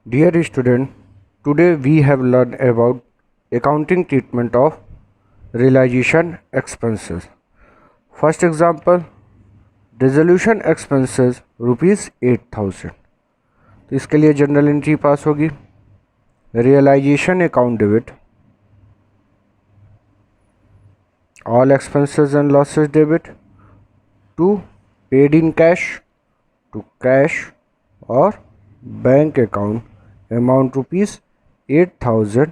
Dear student, today we have learned about accounting treatment of realization expenses. First example, resolution expenses rupees 8000. तो इसके लिए general entry पास होगी realization account debit, all expenses and losses debit to paid in cash to cash or bank account amount rupees 8000.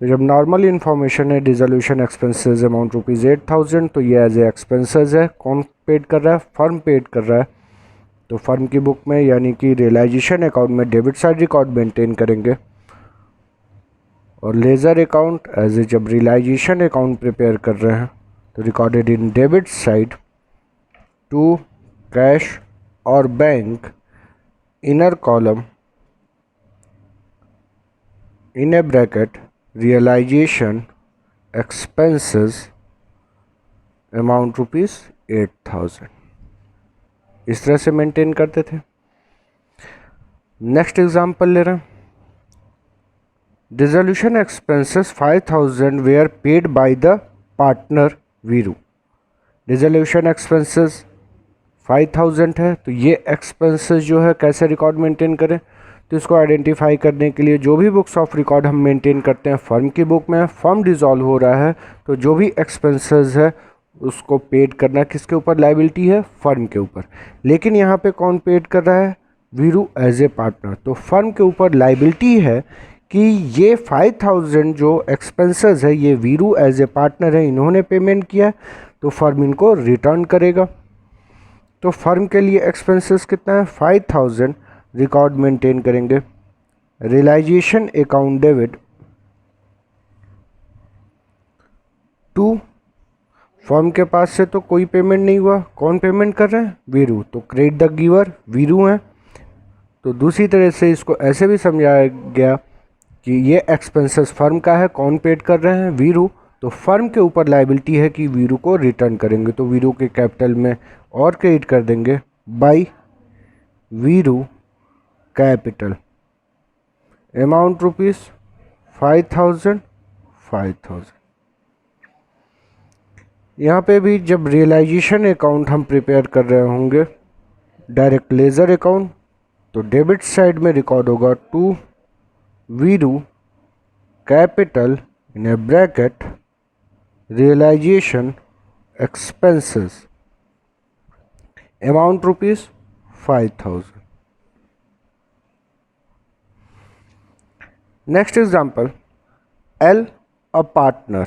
तो जब normal information है dissolution expenses amount rupees 8000, तो ये as a expenses है। कौन पेड कर रहा है? फर्म पेड कर रहा है। तो फर्म की बुक में यानी कि रियलाइजेशन अकाउंट में डेबिट साइड रिकॉर्ड मेंटेन करेंगे और लेज़र अकाउंट एज ए जब रियलाइजेशन अकाउंट प्रिपेयर कर रहे हैं तो recorded in debit side to cash और bank inner column in a bracket realisation expenses amount rupees 8000। इस तरह से मेंटेन करते थे। नेक्स्ट एग्जांपल ले रहे हैं। Dissolution expenses 5000 were paid by the partner Veeru. Dissolution expenses 5000 है, तो ये एक्सपेंसेस जो है कैसे रिकॉर्ड मेंटेन करें? तो इसको आइडेंटिफाई करने के लिए जो भी बुक्स ऑफ रिकॉर्ड हम मेंटेन करते हैं फर्म की बुक में, फर्म डिसॉल्व हो रहा है तो जो भी एक्सपेंसेस है उसको पेड करना किसके ऊपर? लायबिलिटी है फर्म के ऊपर। लेकिन यहाँ पे कौन पेड कर रहा है? Veeru as a partner. तो फर्म के ऊपर लायबिलिटी है कि ये 5000 जो एक्सपेंसेस है ये वीरू एज ए पार्टनर है, इन्होंने पेमेंट किया है, तो फर्म इनको रिटर्न करेगा। तो फर्म के लिए एक्सपेंसेस कितना है? 5000 रिकॉर्ड मेंटेन करेंगे। Realisation account debit to firm के पास से तो कोई पेमेंट नहीं हुआ, कौन पेमेंट कर रहे हैं? वीरू। तो क्रेडिट द गिवर वीरू हैं। तो दूसरी तरह से इसको ऐसे भी समझाया गया कि ये एक्सपेंसेस फर्म का है, कौन पेड कर रहे हैं? वीरू। तो फर्म के ऊपर लायबिलिटी है कि वीरू को रिटर्न करेंगे, तो वीरू के कैपिटल में और क्रेडिट कर देंगे by Veeru capital amount rupees 5000। यहाँ पे भी जब रियलाइजेशन अकाउंट हम प्रिपेयर कर रहे होंगे डायरेक्ट लेज़र अकाउंट, तो डेबिट साइड में रिकॉर्ड होगा to Veeru capital in a bracket realisation expenses amount rupees 5000। Next example, L, a partner,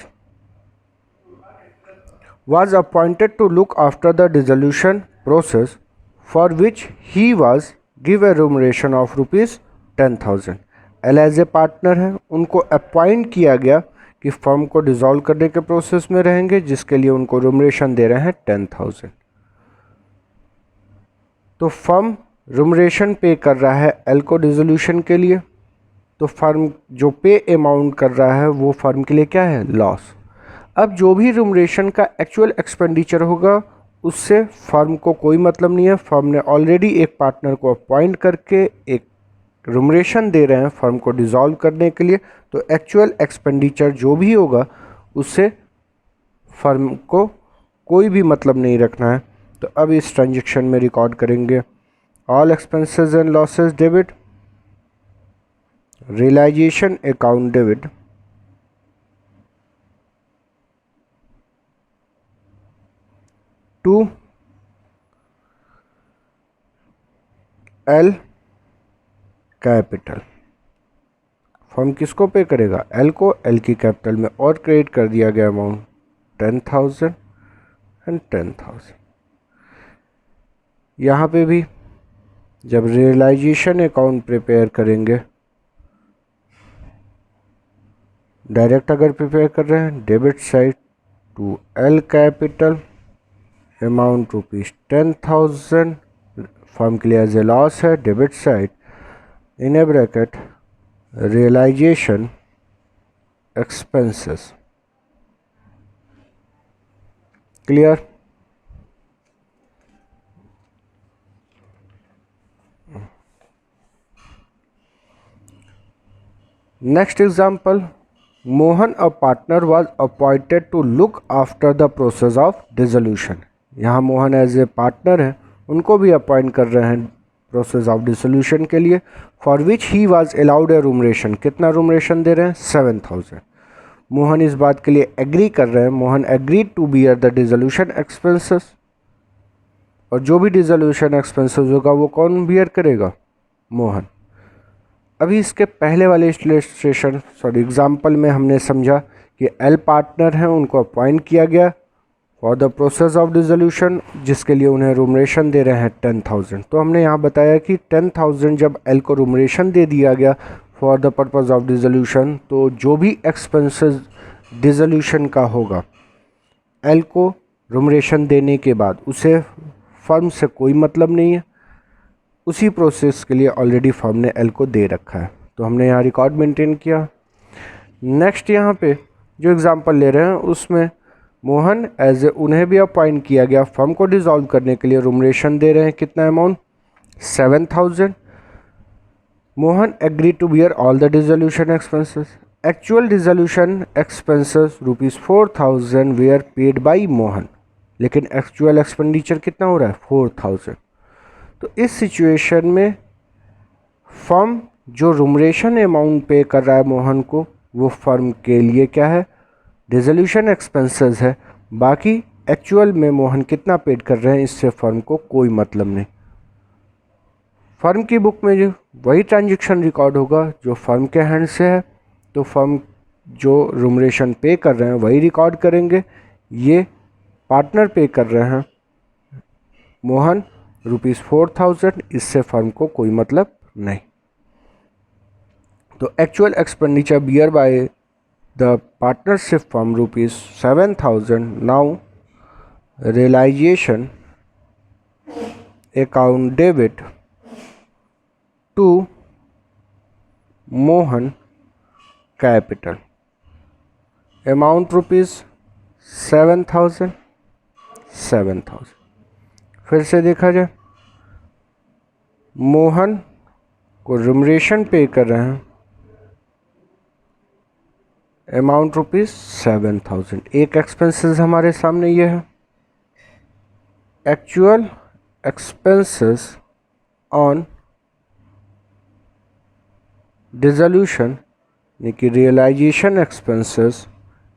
was appointed to look after the dissolution process for which he was given a remuneration of rupees 10,000। L as a partner है, उनको appoint किया गया कि firm को dissolve करने के process में रहेंगे, जिसके लिए उनको रिमुनरेशन दे रहे हैं 10,000। तो फर्म रिमुनरेशन पे कर रहा है एल को डिसोल्यूशन के लिए, तो फर्म जो पे अमाउंट कर रहा है वो फर्म के लिए क्या है? लॉस। अब जो भी रिमुनरेशन का एक्चुअल एक्सपेंडिचर होगा उससे फर्म को कोई मतलब नहीं है। फर्म ने ऑलरेडी एक पार्टनर को अपॉइंट करके एक रिमुनरेशन दे रहे हैं फर्म को डिसॉल्व करने के लिए, तो एक्चुअल एक्सपेंडिचर जो भी होगा उससे फर्म को कोई भी मतलब नहीं रखना है। तो अब इस ट्रांजेक्शन में रिकॉर्ड करेंगे all expenses and losses debit, realisation account debit to L capital. Firm किसको पे करेगा? एल को। एल की कैपिटल में और क्रेडिट कर दिया गया अमाउंट 10,000 एंड 10,000। यहाँ पे भी जब रियलाइजेशन अकाउंट प्रिपेयर करेंगे, डायरेक्ट अगर प्रिपेयर कर रहे हैं debit side to L capital amount rupees 10,000, firm के लिए एज ए लॉस है, debit side in a bracket realisation expenses. Clear? Next example, Mohan a partner was appointed to look after the process of dissolution. यहाँ Mohan as a partner है, उनको भी appoint कर रहे हैं प्रोसेस ऑफ डिसोल्यूशन के लिए, for which he was allowed A room ration. कितना रूम रेशन दे रहे हैं? 7000। मोहन इस बात के लिए एग्री कर रहे हैं, Mohan agreed to bear the dissolution expenses, और जो भी डिसोल्यूशन एक्सपेंसेस होगा वो कौन बियर करेगा? मोहन। अभी इसके पहले वाले एग्जाम्पल में हमने समझा कि एल पार्टनर हैं, उनको अपॉइंट किया गया for the process of dissolution, जिसके लिए उन्हें रूमरेशन दे रहे हैं 10,000। तो हमने यहाँ बताया कि 10,000 जब एल को रूमरेशन दे दिया गया for the purpose of dissolution, तो जो भी एक्सपेंसेस डिसोल्यूशन का होगा, एल को रूमरेशन देने के बाद उसे फर्म से कोई मतलब नहीं है, उसी प्रोसेस के लिए ऑलरेडी फर्म ने एल को दे रखा है, तो हमने यहाँ रिकॉर्ड मेंटेन किया। नेक्स्ट यहाँ पे जो एग्जांपल ले रहे हैं उसमें मोहन एज ए, उन्हें भी अपॉइंट किया गया फर्म को डिसॉल्व करने के लिए, रूमरेशन दे रहे हैं कितना amount? 7000। Mohan agree to bear all the dissolution expenses. Actual dissolution expenses ₹4000 were paid by Mohan, लेकिन एक्चुअल एक्सपेंडिचर कितना हो रहा है? 4000। तो इस सिचुएशन में फर्म जो रूमरेशन अमाउंट पे कर रहा है मोहन को, वो फर्म के लिए क्या है? डिसोल्यूशन एक्सपेंसेस है। बाकी एक्चुअल में मोहन कितना पेड कर रहे हैं, इससे फर्म को कोई मतलब नहीं। फर्म की बुक में जो वही ट्रांजैक्शन रिकॉर्ड होगा जो फर्म के हैंड से है, तो फर्म जो रूमरेशन पे कर रहे हैं वही रिकॉर्ड करेंगे। ये पार्टनर पे कर रहे हैं मोहन ₹4000, इससे फर्म को कोई मतलब नहीं। तो actual expenditure bear by the partnership firm ₹7,000। Now realisation account debit to Mohan capital, amount ₹7,000। फिर से देखा जाए, मोहन को रिमरेशन पे कर रहे हैं, अमाउंट ₹7,000। एक एक्सपेंसेस हमारे सामने ये है, एक्चुअल एक्सपेंसेस ऑन डिसोल्यूशन यानी कि रियलाइजेशन एक्सपेंसेस,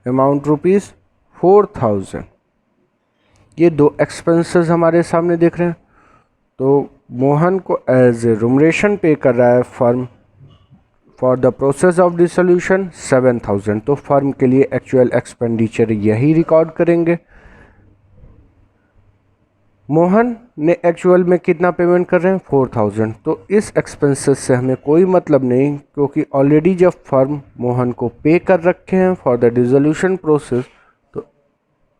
अमाउंट ₹4,000। ये दो एक्सपेंसेस हमारे सामने दिख रहे हैं। तो मोहन को एज ए रूमरेशन पे कर रहा है firm for the process of dissolution 7,000। तो फर्म के लिए एक्चुअल एक्सपेंडिचर यही रिकॉर्ड करेंगे। मोहन ने एक्चुअल में कितना पेमेंट कर रहे हैं? 4,000। तो इस एक्सपेंसेस से हमें कोई मतलब नहीं, क्योंकि ऑलरेडी जब फर्म मोहन को पे कर रखे हैं फॉर द डिसोल्यूशन प्रोसेस, तो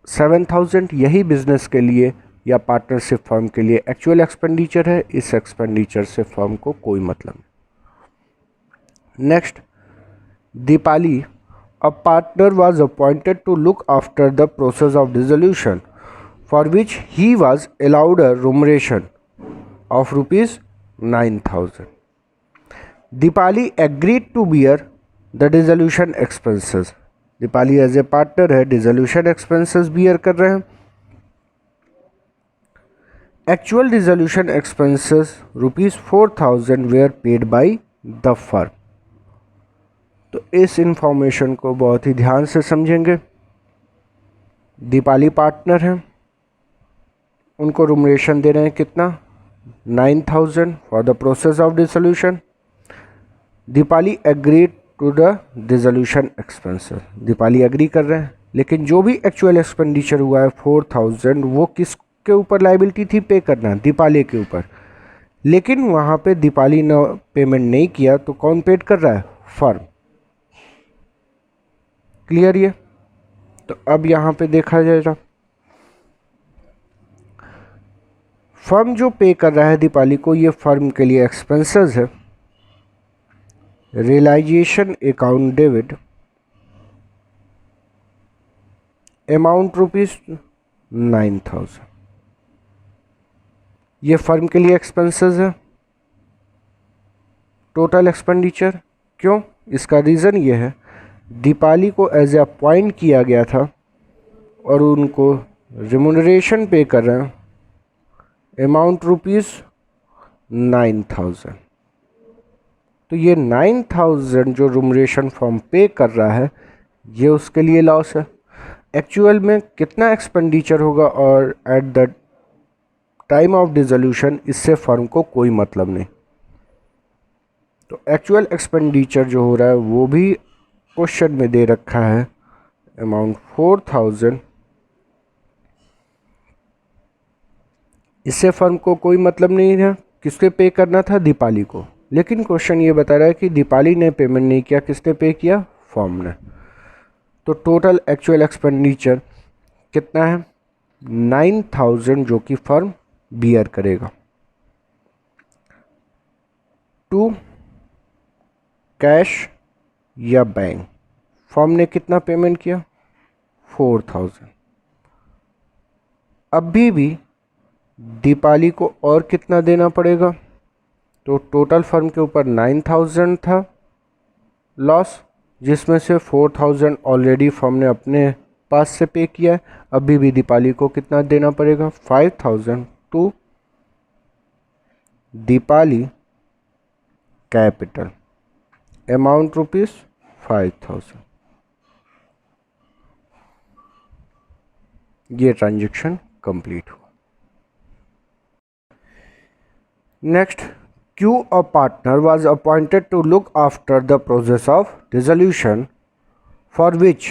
7,000 यही बिजनेस के लिए या पार्टनरशिप फर्म के लिए एक्चुअल एक्सपेंडिचर है। इस एक्सपेंडिचर से फर्म को कोई मतलब नहीं। Next, Dipali, a partner was appointed to look after the process of dissolution for which he was allowed a remuneration of ₹9,000. Dipali agreed to bear the dissolution expenses. Dipali as a partner है, dissolution expenses bear कर रहे हैं। Actual dissolution expenses ₹4,000 were paid by the firm. तो इस information को बहुत ही ध्यान से समझेंगे। दीपाली पार्टनर है, उनको रूमरेशन दे रहे हैं कितना? 9,000 for the process of dissolution. Dipali agreed to the dissolution expenses. Dipali agree कर रहे हैं, लेकिन जो भी एक्चुअल एक्सपेंडिचर हुआ है 4,000, वो किसके ऊपर लाइबिलिटी थी पे करना? दीपाली के ऊपर। लेकिन वहाँ पे दीपाली ने पेमेंट नहीं किया, तो कौन पेड कर रहा है? फर्म। क्लियर ये? तो अब यहाँ पे देखा जाएगा, फर्म जो पे कर रहा है दीपाली को, ये फर्म के लिए एक्सपेंसेस है। Realisation account debit, amount ₹9,000। ये फर्म के लिए एक्सपेंसेस है। टोटल एक्सपेंडिचर क्यों? इसका रीज़न ये है, दीपाली को एज ए अपॉइंट किया गया था और उनको रिम्यूनरेशन पे कर रहे हैं अमाउंट ₹9,000। तो ये 9,000 जो रिम्यूनरेशन फॉर्म पे कर रहा है ये उसके लिए लॉस है। एक्चुअल में कितना एक्सपेंडिचर होगा और at the time of dissolution इससे फर्म को कोई मतलब नहीं। तो एक्चुअल एक्सपेंडिचर जो हो रहा है वो भी क्वेश्चन में दे रखा है अमाउंट 4,000। इससे फर्म को कोई मतलब नहीं है, किसके पे करना था, दीपाली को। लेकिन क्वेश्चन ये बता रहा है कि दीपाली ने पेमेंट नहीं किया, किसने पे किया, फर्म ने। तो टोटल एक्चुअल एक्सपेंडिचर कितना है, 9,000 जो कि फर्म बियर करेगा। टू कैश या बैंक, फर्म ने कितना पेमेंट किया, 4,000। अभी भी दीपाली को और कितना देना पड़ेगा, तो टोटल फर्म के ऊपर 9,000 था लॉस, जिसमें से 4,000 ऑलरेडी फर्म ने अपने पास से पे किया है। अभी भी दीपाली को कितना देना पड़ेगा, 5,000 टू दीपाली कैपिटल अमाउंट ₹5,000। ये ट्रांजैक्शन कंप्लीट हुआ। Next, Q, a partner, was appointed to look after the process of dissolution, for which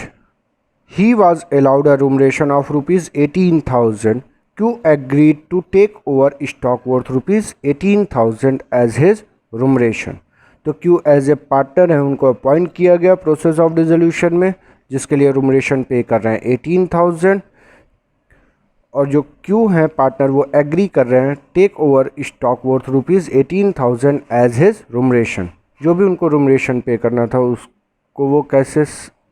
he was allowed a remuneration of ₹18,000. Q agreed to take over stock worth ₹18,000 as his remuneration. तो Q as a partner है, उनको appoint किया गया process of dissolution में, जिसके लिए remuneration पे कर रहे हैं 18,000। और जो Q हैं पार्टनर वो एग्री कर रहे हैं take over stock worth ₹18,000 as his remuneration. जो भी उनको रिम्यूनरेशन पे करना था उसको वो कैसे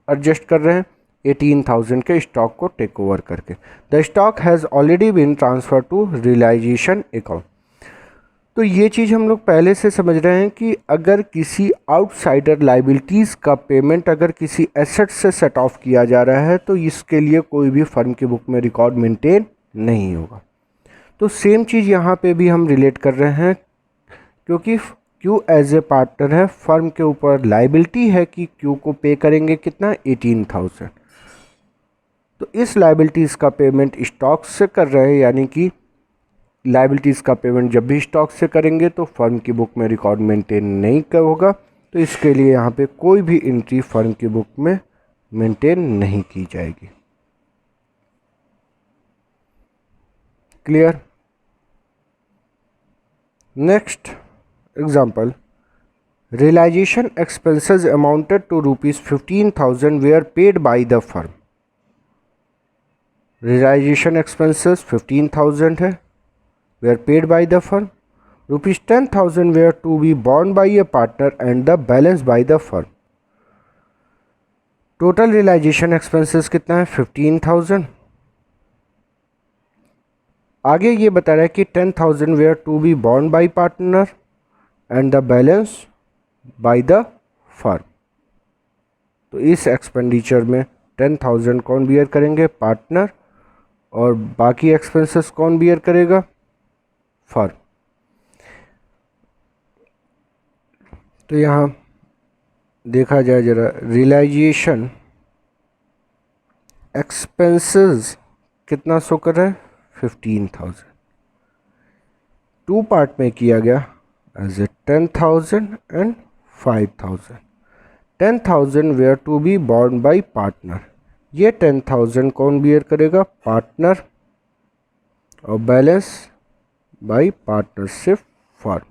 एडजस्ट कर रहे हैं, 18,000 के स्टॉक को टेक ओवर करके। The stock has already been transfer to realisation account. तो ये चीज़ हम लोग पहले से समझ रहे हैं कि अगर किसी आउटसाइडर लाइबिलिटीज़ का पेमेंट अगर किसी एसेट से सेट ऑफ किया जा रहा है तो इसके लिए कोई भी फर्म की बुक में रिकॉर्ड मेंटेन नहीं होगा। तो सेम चीज़ यहाँ पे भी हम रिलेट कर रहे हैं, क्योंकि Q एज ए पार्टनर है, फर्म के ऊपर लाइबिलिटी है कि Q को पे करेंगे कितना, 18,000। तो इस लाइबिलिटीज़ का पेमेंट स्टॉक से कर रहे हैं, यानी कि लाइबिलिटीज़ का पेमेंट जब भी स्टॉक से करेंगे तो फर्म की बुक में रिकॉर्ड मेंटेन नहीं होगा। तो इसके लिए यहाँ पे कोई भी एंट्री फर्म की बुक में मेंटेन नहीं की जाएगी। Clear. Next example, realisation expenses amounted to ₹15,000 were paid by the firm. Realisation expenses 15,000 है, were paid by the firm. ₹10,000 were to be borne by a partner and the balance by the firm. Total realization expenses कितना है, 15,000। आगे ये बता रहा है कि 10,000 were to be borne by partner and the balance by the firm। तो इस एक्सपेंडिचर में 10,000 कौन बियर करेंगे, पार्टनर, और बाकी एक्सपेंसेस कौन बियर करेगा, फर्म। तो यहाँ देखा जाए जरा, रियलाइजेशन एक्सपेंसेस कितना शो कर रहा है, 15,000। टू पार्ट में किया गया as a 10,000 and 5,000। 10,000 were to be borne by partner, ये 10,000 कौन बियर करेगा, पार्टनर, और बैलेंस बाय पार्टनरशिप फर्म।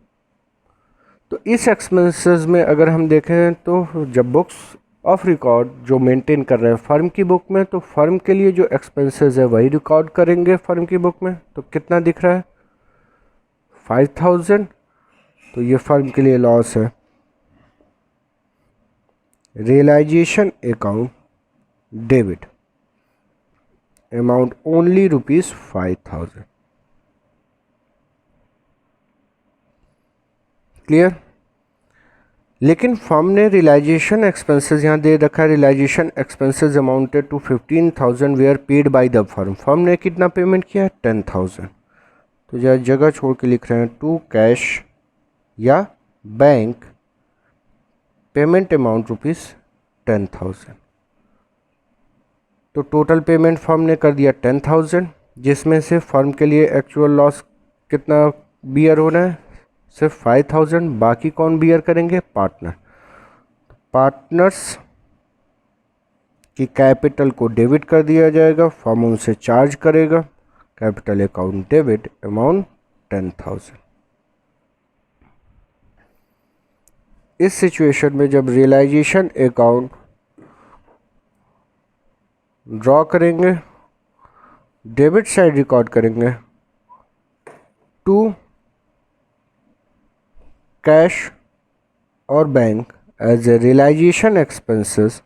तो इस एक्सपेंसेस में अगर हम देखें तो जब बुक्स ऑफ रिकॉर्ड जो मेंटेन कर रहे हैं फर्म की बुक में, तो फर्म के लिए जो एक्सपेंसेस है वही रिकॉर्ड करेंगे फर्म की बुक में। तो कितना दिख रहा है, 5,000। तो ये फर्म के लिए लॉस है। Realisation account debit amount only ₹5,000। Clear. लेकिन फर्म ने रियलाइजेशन एक्सपेंसेस यहाँ दे रखा है, realisation expenses amounted to 15,000 were paid by the firm. Firm ने कितना पेमेंट किया है? 10,000। तो जगह छोड़ के लिख रहे हैं टू कैश या बैंक पेमेंट अमाउंट ₹10,000। तो टोटल पेमेंट फर्म ने कर दिया 10,000, जिसमें से फर्म के लिए एक्चुअल लॉस कितना बियर हो रहा है? सिर्फ 5,000। बाकी कौन बियर करेंगे? पार्टनर। पार्टनर्स की कैपिटल को डेबिट कर दिया जाएगा, फर्म उनसे चार्ज करेगा, कैपिटल अकाउंट डेबिट, अमाउंट 10,000। इस सिचुएशन में जब रियलाइजेशन अकाउंट ड्रॉ करेंगे, डेबिट साइड रिकॉर्ड करेंगे टू कैश और bank as a realisation expenses.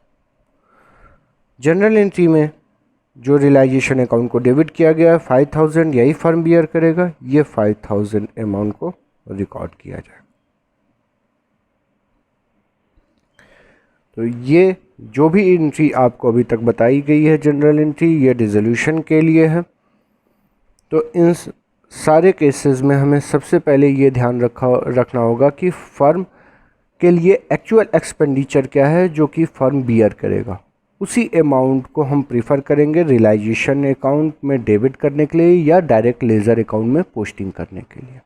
Journal entry में जो रियलाइजेशन अकाउंट को डेबिट किया गया है 5,000, यही फर्म बियर करेगा, ये 5,000 अमाउंट को रिकॉर्ड किया जाएगा। तो ये जो भी एंट्री आपको अभी तक बताई गई है जनरल एंट्री, ये डिसोल्यूशन के लिए है। तो इन सारे केसेस में हमें सबसे पहले ये ध्यान रखना होगा कि फर्म के लिए एक्चुअल एक्सपेंडिचर क्या है जो कि फर्म बियर करेगा, उसी अमाउंट को हम प्रीफर करेंगे रियलाइजेशन अकाउंट में डेबिट करने के लिए या डायरेक्ट लेजर अकाउंट में पोस्टिंग करने के लिए।